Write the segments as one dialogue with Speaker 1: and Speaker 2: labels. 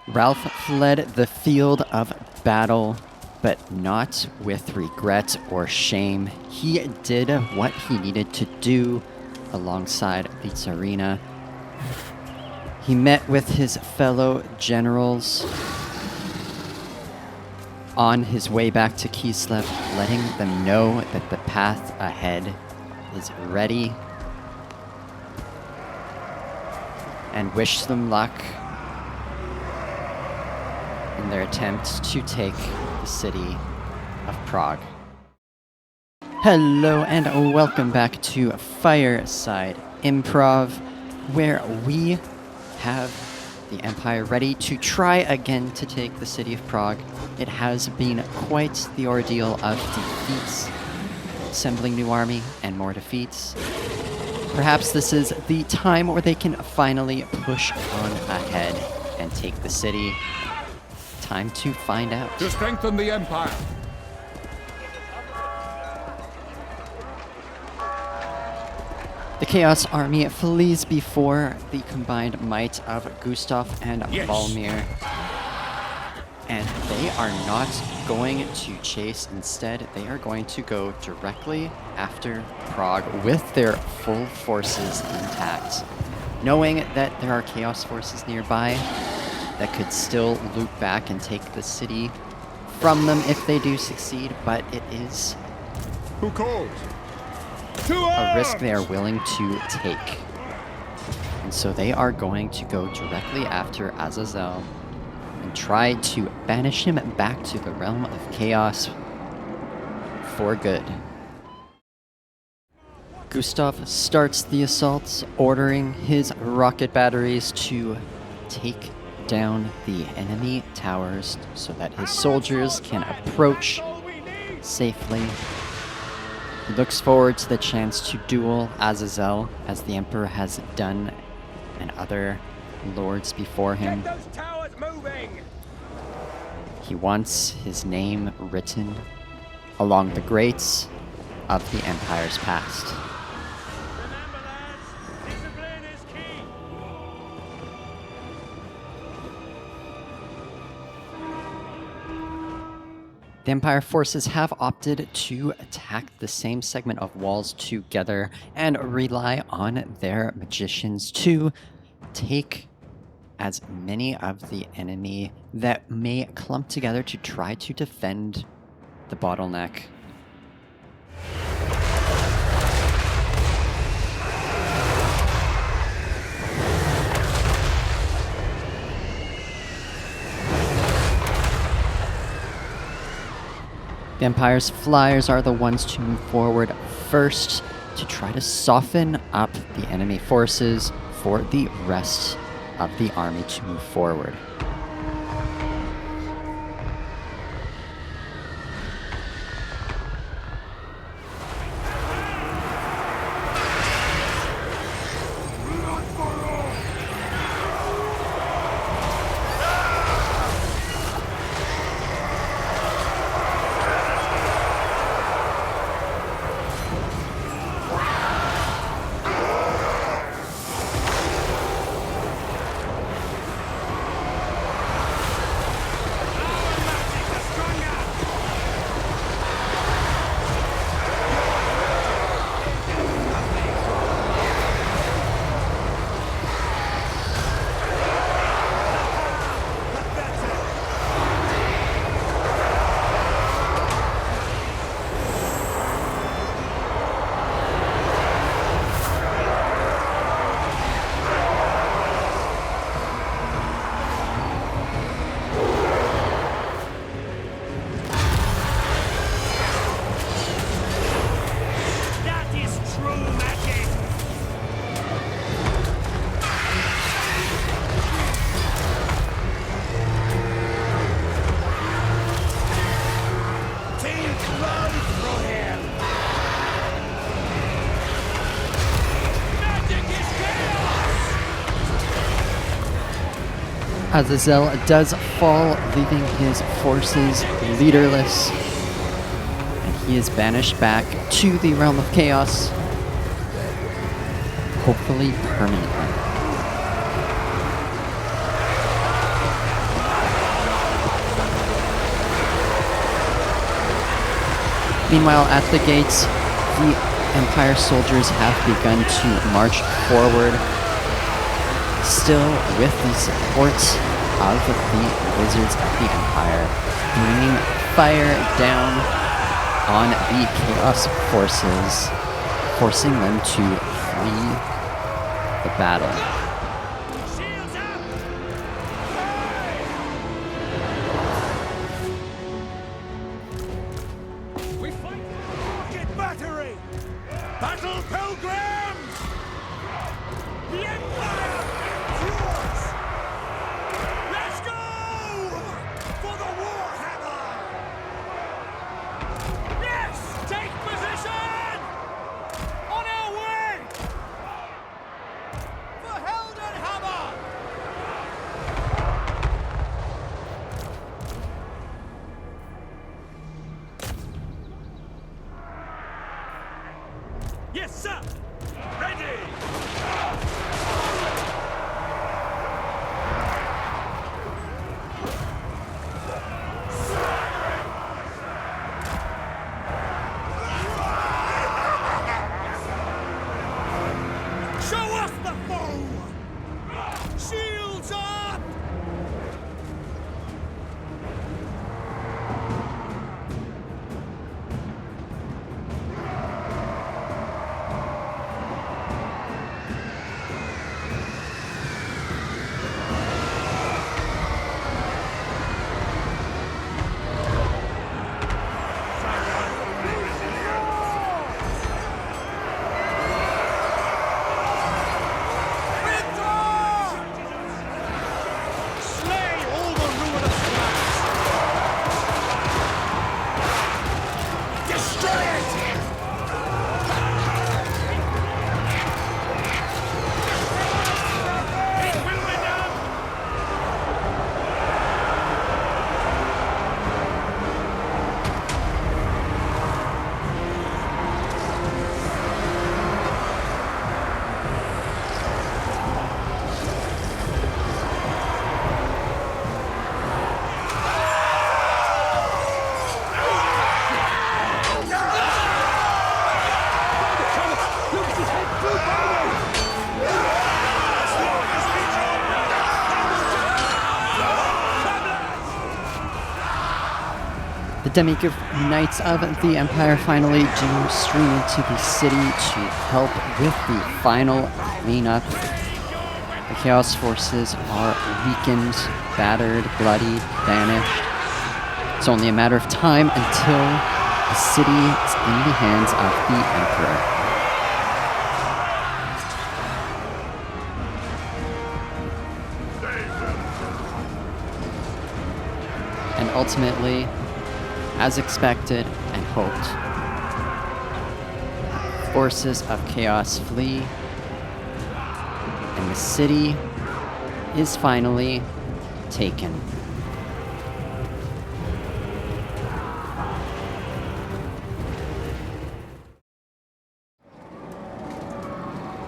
Speaker 1: Ralph fled the field of battle, but not with regret or shame. He did what he needed to do alongside the Tsarina. He met with his fellow generals on his way back to Kislev, letting them know that the path ahead is ready, and wished them luck in their attempt to take the city of Prague. Hello and welcome back to Fireside Improv, where we have the Empire ready to try again to take the city of Prague. It has been quite the ordeal of defeats, assembling new army and more defeats. Perhaps this is the time where they can finally push on ahead and take the city. Time to find out.
Speaker 2: To strengthen the Empire.
Speaker 1: The Chaos Army flees before the combined might of Gustav and Valmir. And they are not going to chase. Instead, they are going to go directly after Prague with their full forces intact, knowing that there are Chaos forces nearby that could still loop back and take the city from them if they do succeed, but it is
Speaker 2: Who calls?
Speaker 1: a risk they are willing to take. And so they are going to go directly after Azazel and try to banish him back to the realm of chaos for good. Gustav starts the assaults, ordering his rocket batteries to take down the enemy towers so that his soldiers can approach safely. He looks forward to the chance to duel Azazel, as the Emperor has done, and other lords before him.
Speaker 3: Get those towers moving!
Speaker 1: He wants his name written along the greats of the Empire's past.
Speaker 3: Remember, lads, discipline is key.
Speaker 1: The Empire forces have opted to attack the same segment of walls together and rely on their magicians to take as many of the enemy that may clump together to try to defend the bottleneck. The Empire's flyers are the ones to move forward first to try to soften up the enemy forces for the rest of the army to move forward. Azazel does fall, leaving his forces leaderless, and he is banished back to the realm of chaos, hopefully permanently. Meanwhile, at the gates, the Empire soldiers have begun to march forward, still with the support of the wizards of the Empire, bringing fire down on the Chaos forces, forcing them to flee the battle.
Speaker 3: Shields up! We fight rocket battery! Battle pilgrims! The Empire is yours! Let's go! For the Warhammer! Yes! Take position! On our way! For Heldenhammer! Yes, sir! Ready! Show us the foe! Shields up! Slay all the ruinous rats! Destroy it! It will be done!
Speaker 1: The Demigod Knights of the Empire finally do stream into the city to help with the final cleanup. The Chaos forces are weakened, battered, bloodied, banished. It's only a matter of time until the city is in the hands of the Emperor. And ultimately, as expected and hoped, forces of chaos flee, and the city is finally taken.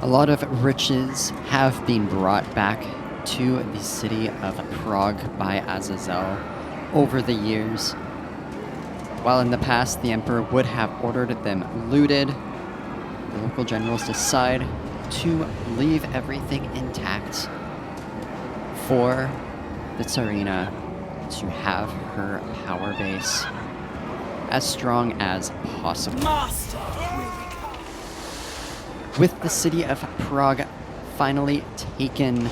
Speaker 1: A lot of riches have been brought back to the city of Prague by Azazel over the years. While in the past the Emperor would have ordered them looted, the local generals decide to leave everything intact for the Tsarina to have her power base as strong as possible.
Speaker 3: Master!
Speaker 1: With the city of Prague finally taken,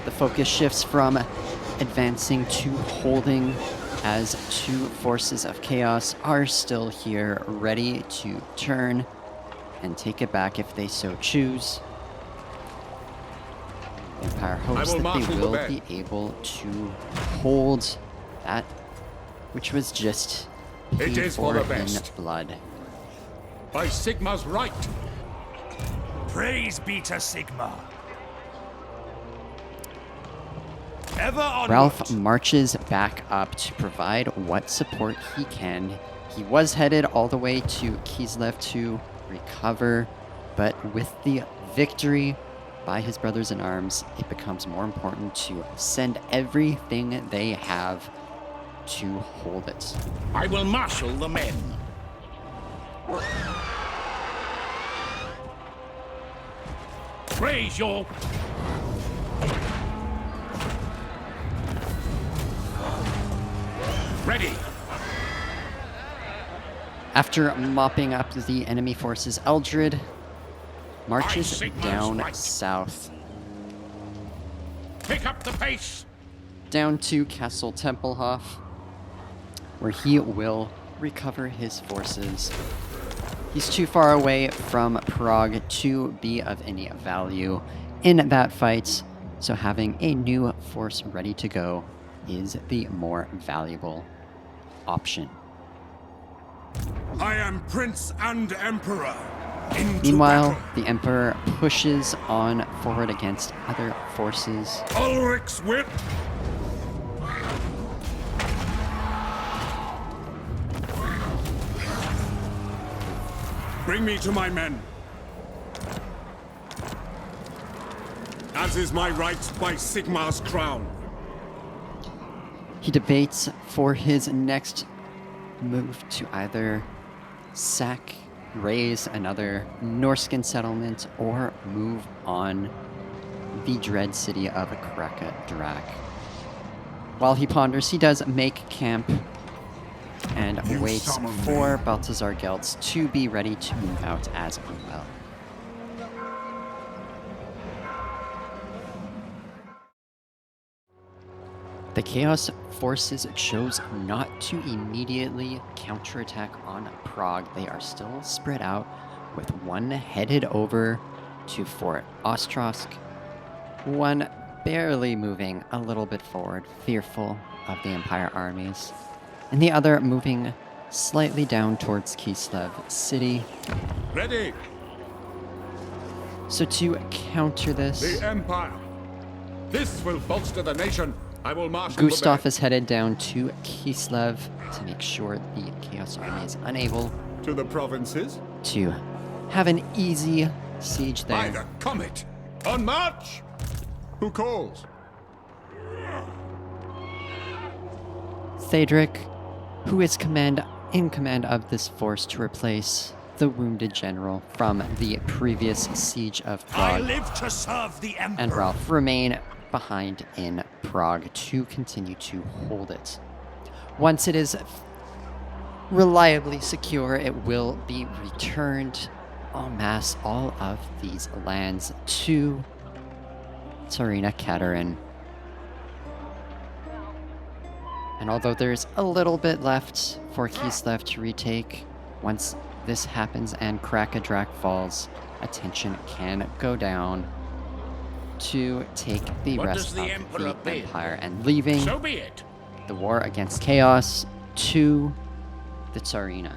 Speaker 1: the focus shifts from advancing to holding, as two forces of chaos are still here, ready to turn and take it back if they so choose. The Empire hopes that they will be able to hold that which was just paid for in blood.
Speaker 2: By Sigma's right.
Speaker 3: Praise be to Sigma! Ever onward.
Speaker 1: Ralph marches back up to provide what support he can. He was headed all the way to Kislev to recover, but with the victory by his brothers in arms, it becomes more important to send everything they have to hold it.
Speaker 4: I will marshal the men. Raise your... Ready.
Speaker 1: After mopping up the enemy forces, Eldred marches
Speaker 4: Sigma's
Speaker 1: down
Speaker 4: right.
Speaker 1: south,
Speaker 4: Pick up the pace.
Speaker 1: down to Castle Tempelhof, where he will recover his forces. He's too far away from Prague to be of any value in that fight, so having a new force ready to go is the more valuable option.
Speaker 3: I am Prince and Emperor. Into
Speaker 1: Meanwhile,
Speaker 3: battle.
Speaker 1: the Emperor pushes on forward against other forces.
Speaker 3: Ulrich's whip. Bring me to my men. As is my right by Sigmar's crown.
Speaker 1: He debates for his next move to either sack, raise another Norscan settlement, or move on the dread city of Kraka-Drak. While he ponders, he does make camp and
Speaker 3: You
Speaker 1: waits
Speaker 3: summon
Speaker 1: for
Speaker 3: me.
Speaker 1: Balthazar Geltz to be ready to move out as well. The Chaos forces chose not to immediately counterattack on Prague. They are still spread out, with one headed over to Fort Ostrovsk, one barely moving a little bit forward, fearful of the Empire armies, and the other moving slightly down towards Kislev city.
Speaker 2: Ready.
Speaker 1: So to counter this,
Speaker 2: The Empire. This will bolster the nation. I will marshal the
Speaker 1: Gustav
Speaker 2: men.
Speaker 1: is headed down to Kislev to make sure the Chaos Army is unable
Speaker 2: To the provinces.
Speaker 1: to have an easy siege
Speaker 2: By
Speaker 1: there.
Speaker 2: the comet. On march. Who calls?
Speaker 1: Thedric, who is in command of this force to replace the wounded general from the previous siege of
Speaker 3: I
Speaker 1: Prague,
Speaker 3: live to serve the Emperor.
Speaker 1: and Ralph remain behind in Prague to continue to hold it. Once it is reliably secure, it will be returned en masse, all of these lands, to Tsarina Katerin. And although there's a little bit left for Kislev to retake, once this happens and Kraka-Drak falls, attention can go down to take the
Speaker 4: What
Speaker 1: rest
Speaker 4: does the
Speaker 1: of
Speaker 4: Emperor
Speaker 1: the
Speaker 4: bid?
Speaker 1: Empire, and leaving
Speaker 4: So be it.
Speaker 1: the war against Chaos to the Tsarina.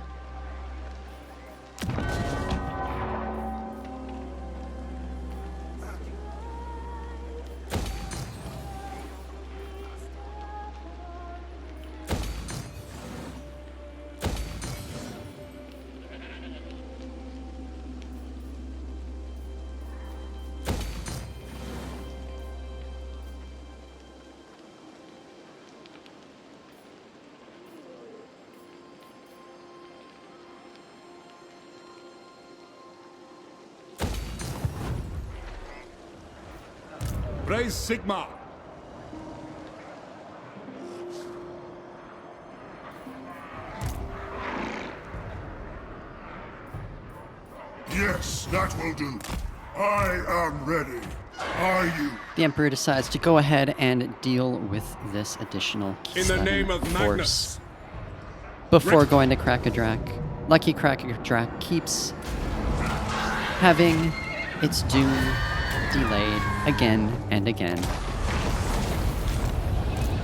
Speaker 2: Praise Sigmar.
Speaker 5: Yes, that will do. I am ready. Are you?
Speaker 1: The Emperor decides to go ahead and deal with this additional
Speaker 2: In the name of
Speaker 1: force
Speaker 2: Magnus.
Speaker 1: before
Speaker 2: Ready.
Speaker 1: going to Kraka-Drak. Lucky Kraka-Drak keeps having its doom delayed again and again.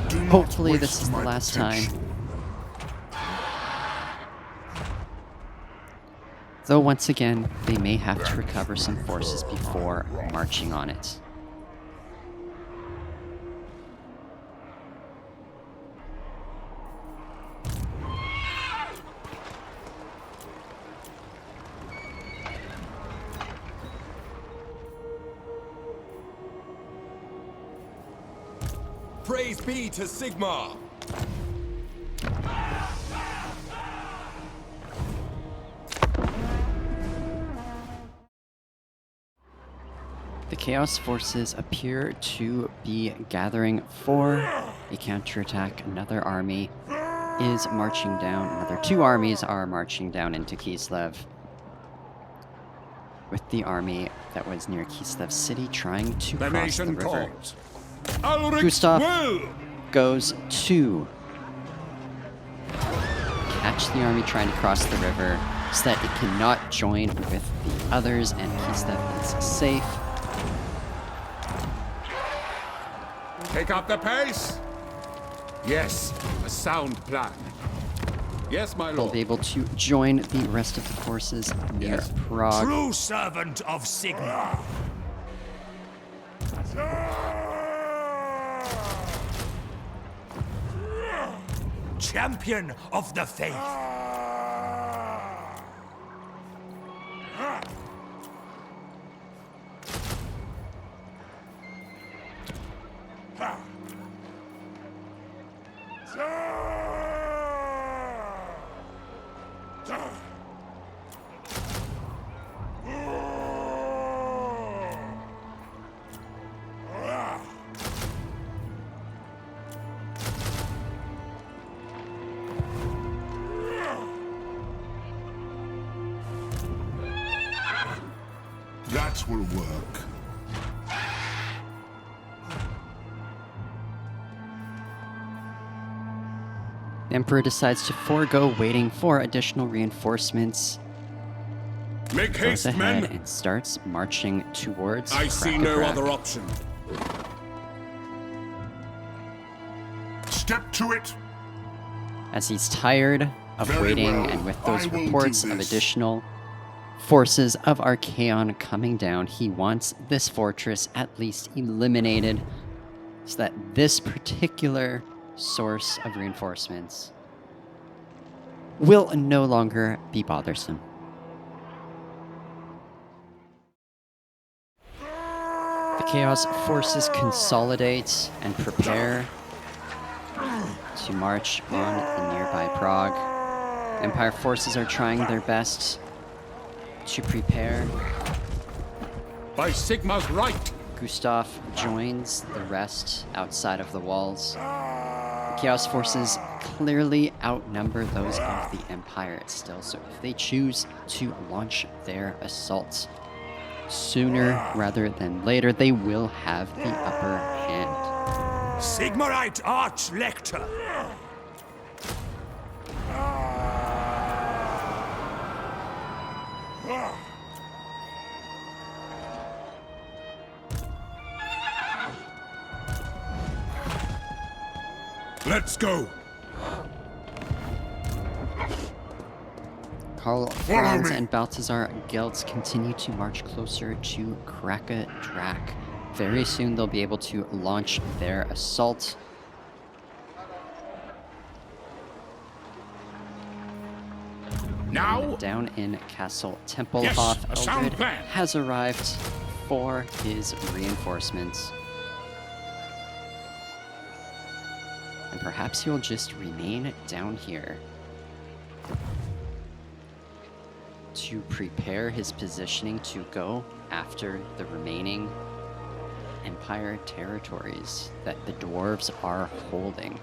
Speaker 5: Do not
Speaker 1: Hopefully
Speaker 5: waste
Speaker 1: this is the
Speaker 5: my
Speaker 1: last time.
Speaker 5: potential.
Speaker 1: Though once again, they may have to recover some forces before marching on it.
Speaker 3: Praise be to Sigmar!
Speaker 1: The Chaos forces appear to be gathering for a counterattack. Another army is marching down. Another two armies are marching down into Kislev, with the army that was near Kislev City trying to
Speaker 2: The
Speaker 1: cross the
Speaker 2: nation
Speaker 1: river.
Speaker 2: calls. Ulrich's
Speaker 1: Gustav
Speaker 2: will!
Speaker 1: goes to catch the army trying to cross the river so that it cannot join with the others, and Kislev is safe.
Speaker 2: Take up the pace! Yes, a sound plan. Yes, my
Speaker 1: They'll
Speaker 2: lord.
Speaker 1: be able to join the rest of the forces near
Speaker 2: Yes.
Speaker 1: Prague.
Speaker 4: True servant of Sigmar. Champion of the faith.
Speaker 5: That will work.
Speaker 1: The Emperor decides to forego waiting for additional reinforcements,
Speaker 3: Make
Speaker 1: goes
Speaker 3: haste,
Speaker 1: ahead
Speaker 3: men!
Speaker 1: and starts marching towards
Speaker 3: I see
Speaker 1: Prague.
Speaker 3: no other option.
Speaker 5: Step to it.
Speaker 1: As he's tired of
Speaker 5: Very
Speaker 1: waiting,
Speaker 5: well.
Speaker 1: and with those
Speaker 5: I will do
Speaker 1: reports of
Speaker 5: this.
Speaker 1: additional forces of Archaon coming down, he wants this fortress at least eliminated so that this particular source of reinforcements will no longer be bothersome. The Chaos forces consolidate and prepare to march on the nearby Prague. Empire forces are trying their best to prepare.
Speaker 2: By Sigma's right!
Speaker 1: Gustav joins the rest outside of the walls. The Chaos forces clearly outnumber those of the Empire still, so if they choose to launch their assault sooner rather than later, they will have the upper hand.
Speaker 4: Sigmarite Arch-Lector.
Speaker 3: Let's go!
Speaker 1: Karl
Speaker 5: Follow
Speaker 1: Franz
Speaker 5: me.
Speaker 1: and Balthazar Geltz continue to march closer to Kraka Drak. Very soon they'll be able to launch their assault.
Speaker 2: Now,
Speaker 1: Down in Castle Tempelhof,
Speaker 2: Yes, a sound
Speaker 1: Eldred
Speaker 2: plan.
Speaker 1: has arrived for his reinforcements. And perhaps he'll just remain down here to prepare his positioning to go after the remaining Empire territories that the dwarves are holding.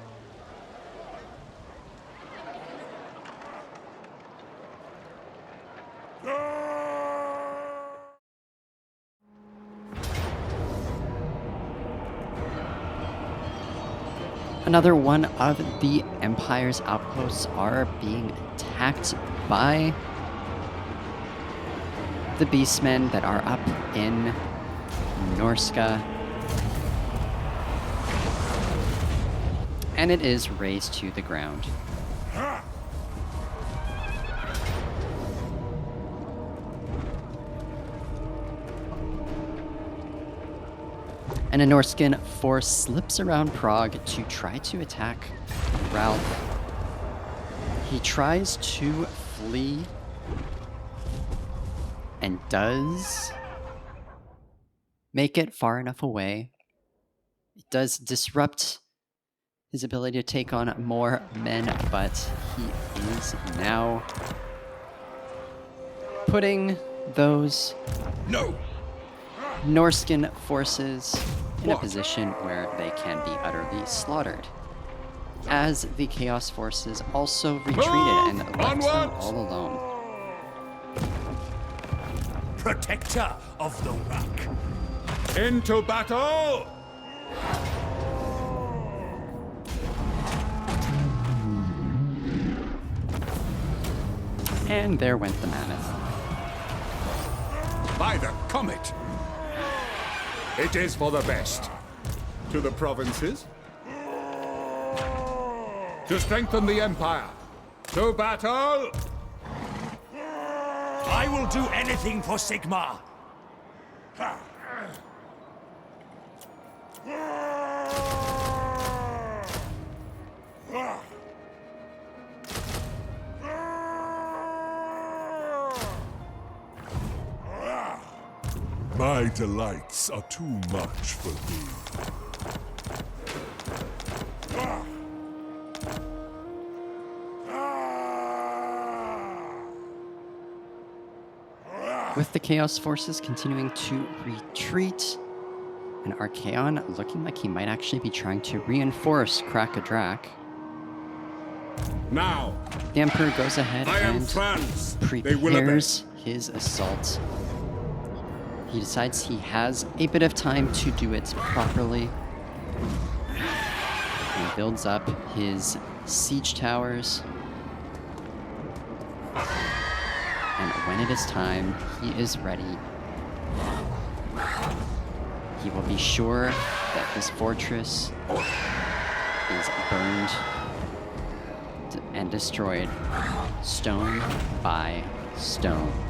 Speaker 1: Another one of the Empire's outposts are being attacked by the beastmen that are up in Norska. And it is razed to the ground. And a Norskin force slips around Prague to try to attack Ralph. He tries to flee and does make it far enough away. It does disrupt his ability to take on more men, but he is now putting those Norskin forces in a position where they can be utterly slaughtered, as the Chaos forces also retreated and left them
Speaker 2: Onwards!
Speaker 1: all alone.
Speaker 4: Protector of the weak.
Speaker 2: Into battle!
Speaker 1: And there went the mammoth.
Speaker 2: By the comet! It is for the best. To the provinces. To strengthen the Empire. To battle!
Speaker 4: I will do anything for Sigmar.
Speaker 5: My delights are too much for thee.
Speaker 1: With the Chaos forces continuing to retreat, and Archaon looking like he might actually be trying to reinforce Krakadrak,
Speaker 3: Now,
Speaker 1: the Emperor goes ahead
Speaker 3: I am
Speaker 1: and
Speaker 3: Franz. They will obey.
Speaker 1: prepares his assault. He decides he has a bit of time to do it properly. He builds up his siege towers. And when it is time, he is ready. He will be sure that his fortress is burned and destroyed stone by stone.